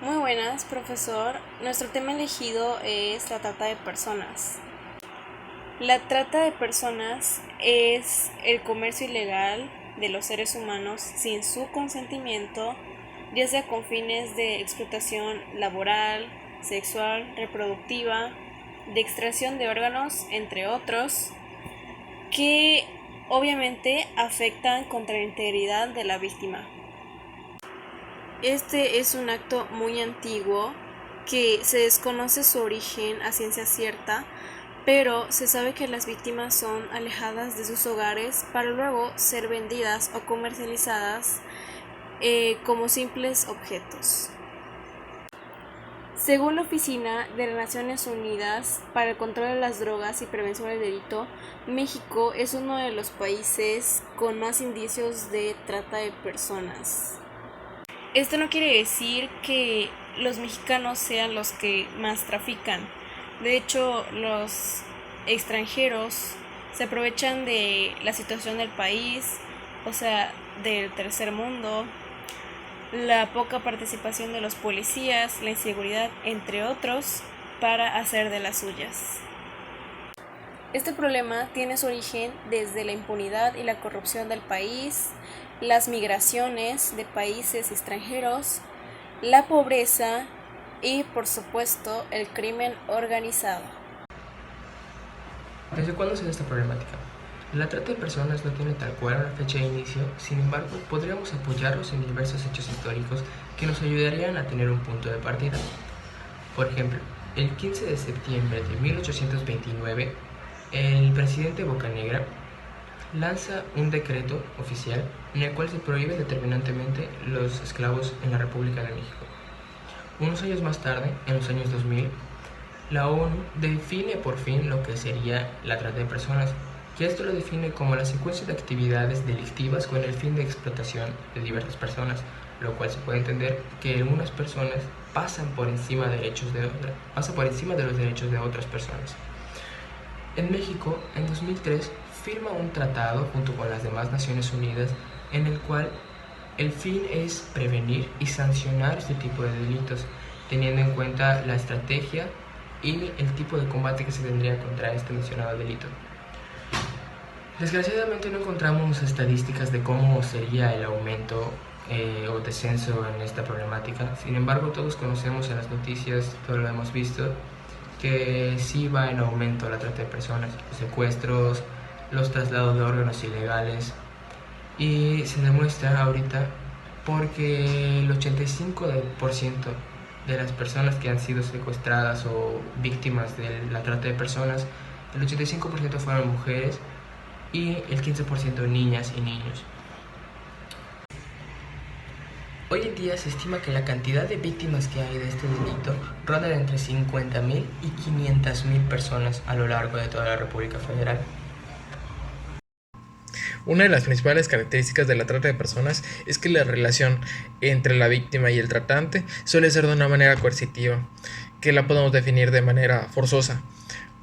Muy buenas, profesor. Nuestro tema elegido es la trata de personas. La trata de personas es el comercio ilegal de los seres humanos sin su consentimiento, ya sea con fines de explotación laboral, sexual, reproductiva, de extracción de órganos, entre otros, que obviamente afectan contra la integridad de la víctima. Este es un acto muy antiguo que se desconoce su origen a ciencia cierta, pero se sabe que las víctimas son alejadas de sus hogares para luego ser vendidas o comercializadas como simples objetos. Según la Oficina de las Naciones Unidas para el Control de las Drogas y Prevención del Delito, México es uno de los países con más indicios de trata de personas. Esto no quiere decir que los mexicanos sean los que más trafican. De hecho, los extranjeros se aprovechan de la situación del país, o sea, del tercer mundo, la poca participación de los policías, la inseguridad, entre otros, para hacer de las suyas. Este problema tiene su origen desde la impunidad y la corrupción del país, las migraciones de países extranjeros, la pobreza y, por supuesto, el crimen organizado. ¿Desde cuándo se da esta problemática? La trata de personas no tiene tal cual una fecha de inicio, sin embargo, podríamos apoyarlos en diversos hechos históricos que nos ayudarían a tener un punto de partida. Por ejemplo, el 15 de septiembre de 1829, el presidente Bocanegra lanza un decreto oficial en el cual se prohíbe determinantemente los esclavos en la República de México. Unos años más tarde, en los años 2000, la ONU define por fin lo que sería la trata de personas, y esto lo define como la secuencia de actividades delictivas con el fin de explotación de diversas personas, lo cual se puede entender que unas personas pasan por encima de los derechos de otras personas. En México, en 2003, firma un tratado junto con las demás Naciones Unidas en el cual el fin es prevenir y sancionar este tipo de delitos, teniendo en cuenta la estrategia y el tipo de combate que se tendría contra este mencionado delito. Desgraciadamente no encontramos estadísticas de cómo sería el aumento o descenso en esta problemática. Sin embargo, todos conocemos en las noticias, todos lo hemos visto, que sí va en aumento la trata de personas, los secuestros, los traslados de órganos ilegales, y se demuestra ahorita porque el 85% de las personas que han sido secuestradas o víctimas de la trata de personas, el 85% fueron mujeres y el 15% niñas y niños. Hoy en día se estima que la cantidad de víctimas que hay de este delito ronda entre 50,000 y 500,000 personas a lo largo de toda la República Federal. Una de las principales características de la trata de personas es que la relación entre la víctima y el tratante suele ser de una manera coercitiva, que la podemos definir de manera forzosa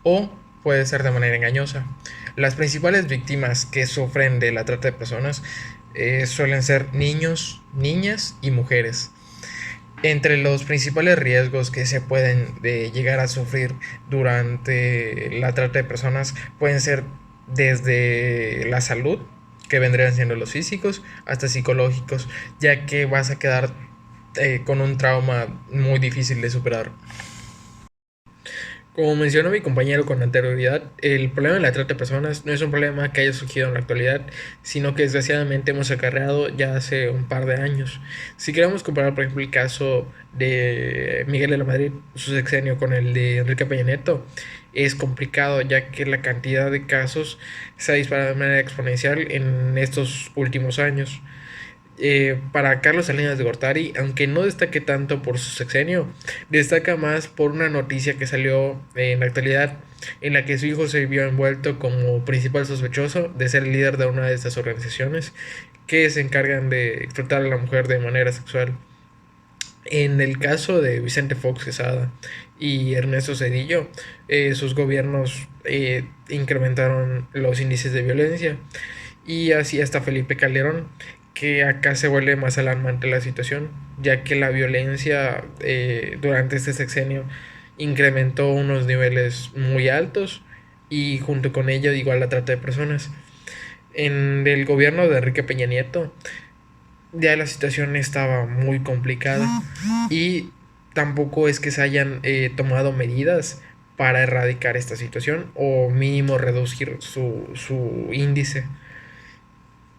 o puede ser de manera engañosa. Las principales víctimas que sufren de la trata de personas suelen ser niños, niñas y mujeres. Entre los principales riesgos que se pueden llegar a sufrir durante la trata de personas pueden ser desde la salud, que vendrían siendo los físicos, hasta psicológicos, ya que vas a quedar con un trauma muy difícil de superar. Como mencionó mi compañero con anterioridad, el problema de la trata de personas no es un problema que haya surgido en la actualidad, sino que desgraciadamente hemos acarreado ya hace un par de años. Si queremos comparar, por ejemplo, el caso de Miguel de la Madrid, su sexenio, con el de Enrique Peña Nieto, es complicado ya que la cantidad de casos se ha disparado de manera exponencial en estos últimos años. Para Carlos Salinas de Gortari, aunque no destaque tanto por su sexenio, destaca más por una noticia que salió en la actualidad en la que su hijo se vio envuelto como principal sospechoso de ser el líder de una de estas organizaciones que se encargan de explotar a la mujer de manera sexual. En el caso de Vicente Fox Quesada y Ernesto Zedillo, sus gobiernos incrementaron los índices de violencia, y así hasta Felipe Calderón, que acá se vuelve más alarmante la situación, ya que la violencia durante este sexenio incrementó unos niveles muy altos y junto con ello igual la trata de personas. En el gobierno de Enrique Peña Nieto ya la situación estaba muy complicada y tampoco es que se hayan tomado medidas para erradicar esta situación o mínimo reducir su índice.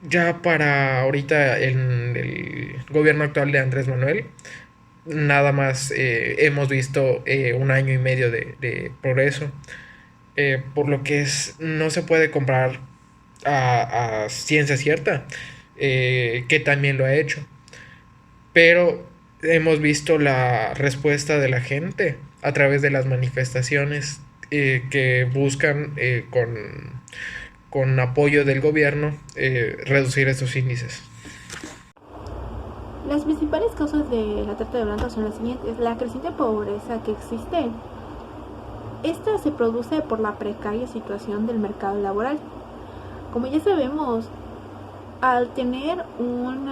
Ya para ahorita en el gobierno actual de Andrés Manuel, nada más hemos visto un año y medio de progreso, por lo que no se puede comprar a ciencia cierta, que también lo ha hecho, pero hemos visto la respuesta de la gente a través de las manifestaciones que buscan con apoyo del gobierno reducir estos índices. Las principales causas de la trata de blancas son las siguientes: la creciente pobreza que existe. Esta se produce por la precaria situación del mercado laboral. Como ya sabemos, al tener un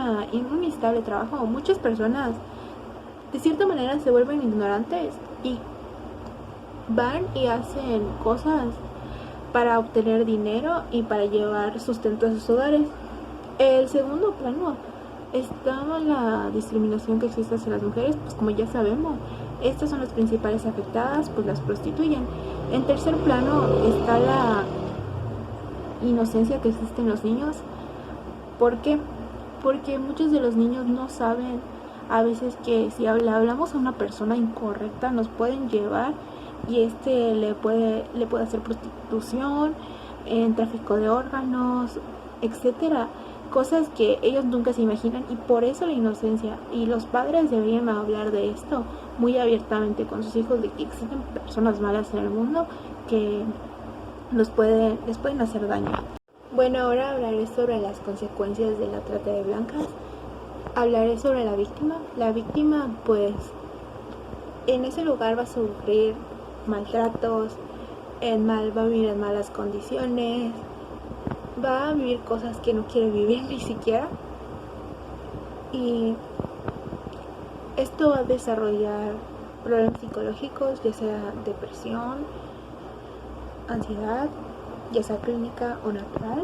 inestable trabajo, muchas personas de cierta manera se vuelven ignorantes y van y hacen cosas para obtener dinero y para llevar sustento a sus hogares. El segundo plano está la discriminación que existe hacia las mujeres, pues como ya sabemos, estas son las principales afectadas, pues las prostituyen. En tercer plano está la inocencia que existe en los niños. ¿Por qué? Porque muchos de los niños no saben a veces que si hablamos a una persona incorrecta nos pueden llevar y le puede hacer prostitución, en tráfico de órganos, etcétera, cosas que ellos nunca se imaginan, y por eso la inocencia. Y los padres deberían hablar de esto muy abiertamente con sus hijos, de que existen personas malas en el mundo que les pueden hacer daño. Bueno, ahora hablaré sobre las consecuencias de la trata de blancas. Hablaré sobre la víctima. La víctima, pues, en ese lugar va a sufrir maltratos, va a vivir en malas condiciones, va a vivir cosas que no quiere vivir ni siquiera, y esto va a desarrollar problemas psicológicos, ya sea depresión, ansiedad, ya sea clínica o natural,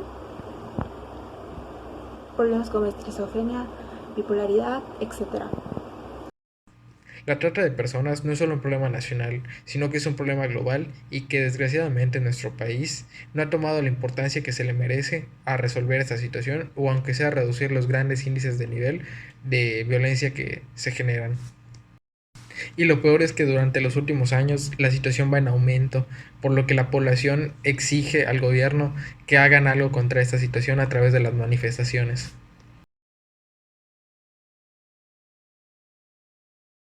problemas como esquizofrenia, bipolaridad, etc. La trata de personas no es solo un problema nacional, sino que es un problema global y que desgraciadamente nuestro país no ha tomado la importancia que se le merece a resolver esta situación, o aunque sea reducir los grandes índices de nivel de violencia que se generan. Y lo peor es que durante los últimos años la situación va en aumento, por lo que la población exige al gobierno que hagan algo contra esta situación a través de las manifestaciones.